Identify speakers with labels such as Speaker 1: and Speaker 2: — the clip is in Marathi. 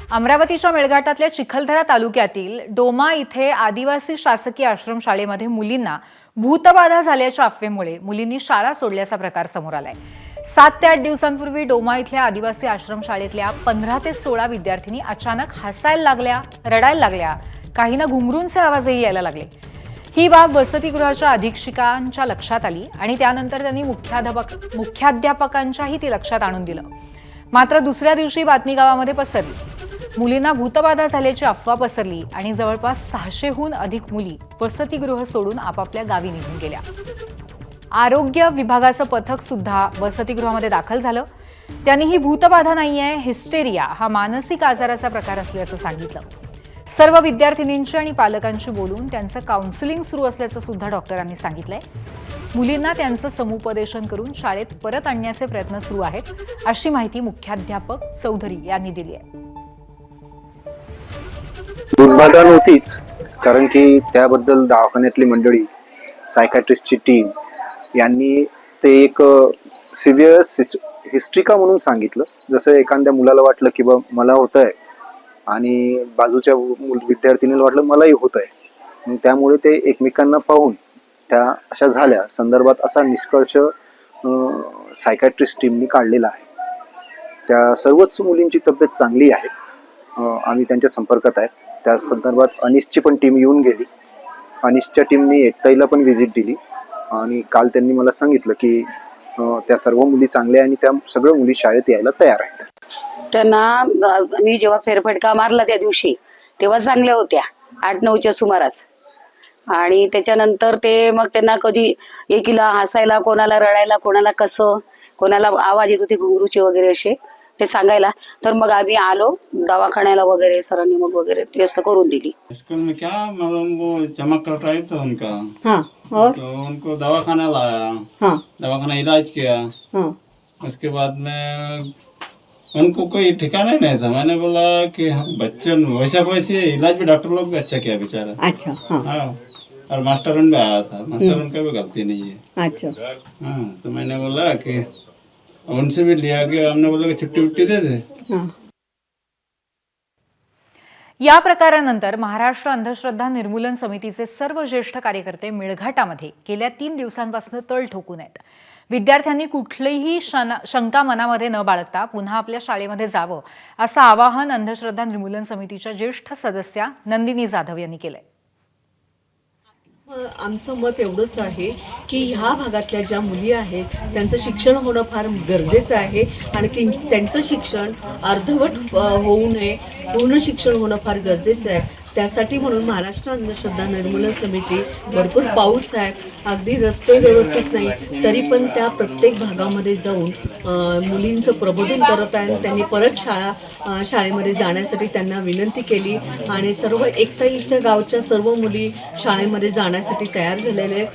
Speaker 1: अमरावतीच्या मेळघाटातल्या चिखलदरा तालुक्यातील डोमा इथे आदिवासी शासकीय आश्रमशाळेमध्ये मुलींना भूतबाधा झाल्याच्या अफवेमुळे मुलींनी शाळा सोडल्याचा प्रकार समोर आलाय। 7 ते 8 दिवसांपूर्वी डोमा इथल्या आदिवासी आश्रमशाळेतल्या 15 ते 16 विद्यार्थिनी अचानक हसायला लागल्या, रडायला लागल्या, काहींना घुंगरूंचे आवाजही यायला लागले। ही बाब वसतिगृहाच्या अधीक्षिकांच्या लक्षात आली आणि त्यानंतर त्यांनी मुख्याध्यापकांच्याही ती लक्षात आणून दिलं। मात्र दुसऱ्या दिवशी बातमी गावामध्ये पसरली। मुलींना भूतबाधा झाल्याची अफवा पसरली आणि जवळपास 600हून अधिक मुली वसतिगृह सोडून आपापल्या गावी निघून गेल्या। आरोग्य विभागाचं पथक सुद्धा वसतिगृहामध्ये दाखल झालं। त्यांनी ही भूतबाधा नाहीये, हिस्टेरिया हा मानसिक आजाराचा प्रकार असल्याचं सांगितलं। सर्व विद्यार्थिनींची आणि पालकांशी बोलून त्यांचं काउन्सिलिंग सुरू असल्याचं सुद्धा डॉक्टरांनी सांगितलंय। मुलींना त्यांचं समुपदेशन करून शाळेत परत आणण्याचे प्रयत्न सुरू आहेत, अशी माहिती मुख्याध्यापक चौधरी यांनी दिली आहे।
Speaker 2: भूतबाधा नव्हतीच, कारण की त्याबद्दल दवाखान्यातली मंडळी, सायकाट्रिस्टची टीम यांनी ते एक सिव्हिअर हिस्ट्रिका म्हणून सांगितलं। जसं एखाद्या मुलाला वाटलं की मला होतंय आणि बाजूच्या विद्यार्थिनीला वाटलं मलाही होतंय, मग त्यामुळे ते एकमेकांना पाहून त्या अशा झाल्या संदर्भात असा निष्कर्ष सायकाट्रिस्ट टीमनी काढलेला आहे। त्या सर्वच मुलींची तब्येत चांगली आहे, आम्ही त्यांच्या संपर्कात आहे। त्या संदर्भात अनिसची पण टीम येऊन गेली। अनिसच्या टीमनी एकताईला पण व्हिजिट दिली आणि काल त्यांनी मला सांगितलं की त्या सर्व मुली चांगल्या आणि त्या सगळ्या मुली शाळेत यायला तयार आहेत।
Speaker 3: त्यांना मी जेव्हा फेरफटका मारला त्या दिवशी तेव्हा चांगल्या होत्या 8-9च्या सुमारास, आणि त्याच्यानंतर ते मग त्यांना कधी एकीला हसायला, कोणाला रडायला, कोणाला कसं, कोणाला आवाज येत होते घुंगरूचे वगैरे असे ते सांगायला। तर मग आम्ही आलो दवाखान्याला वगैरे, सरांनी मग वगैरे व्यवस्था करून दिली।
Speaker 4: स्कूल में क्या मतलब वो चमक कर रहा था उनका।
Speaker 3: हाँ, और
Speaker 4: तो उनको दवाखाना लाया।
Speaker 3: हाँ,
Speaker 4: दवाखाना इलाज किया।
Speaker 3: हाँ,
Speaker 4: उसके बाद में उनको कोई ठिकाना ही नहीं था। मैंने बोला कि बच्चों वैसे इलाज भी डॉक्टर लोग भी अच्छा किया बेचारा।
Speaker 3: अच्छा, हाँ,
Speaker 4: हाँ, और मास्टर उन भी आया था। मास्टर उनका भी गलती नहीं है।
Speaker 3: अच्छा,
Speaker 4: हाँ, तो मैंने बोला कि उनसे भी लिया गया, हमने बोला कि छुट्टी उट्टी दे दे।
Speaker 3: हाँ।
Speaker 1: या प्रकारानंतर महाराष्ट्र अंधश्रद्धा निर्मूलन समितीचे सर्व ज्येष्ठ कार्यकर्ते मेळघाटामध्ये गेल्या 3 दिवसांपासून तळ ठोकून आहेत। विद्यार्थ्यांनी कुठलीही शंका मनामध्ये न बाळगता पुन्हा आपल्या शाळेमध्ये जावं, असं आवाहन अंधश्रद्धा निर्मूलन समितीच्या ज्येष्ठ सदस्या नंदिनी जाधव यांनी केलंय।
Speaker 5: आमचं मत एवढंच आहे की ह्या भागातल्या ज्या मुली आहेत त्यांचं शिक्षण होणं फार गरजेचं आहे आणि त्यांचं शिक्षण अर्धवट होऊ नये, पूर्ण शिक्षण होणं फार गरजेचं आहे। त्यासाठी म्हणून महाराष्ट्र अंधश्रद्धा निर्मूलन समिती भरपूर पाऊस आहे, अगदी रस्ते व्यवस्थित नाही तरी पण त्या प्रत्येक भागामध्ये जाऊन मुलींचं प्रबोधन करत आहे। त्यांनी परत शाळेमध्ये जाण्यासाठी त्यांना विनंती केली आणि सर्व एकताईच्या गावच्या सर्व मुली शाळेमध्ये जाण्यासाठी तयार झालेले आहेत।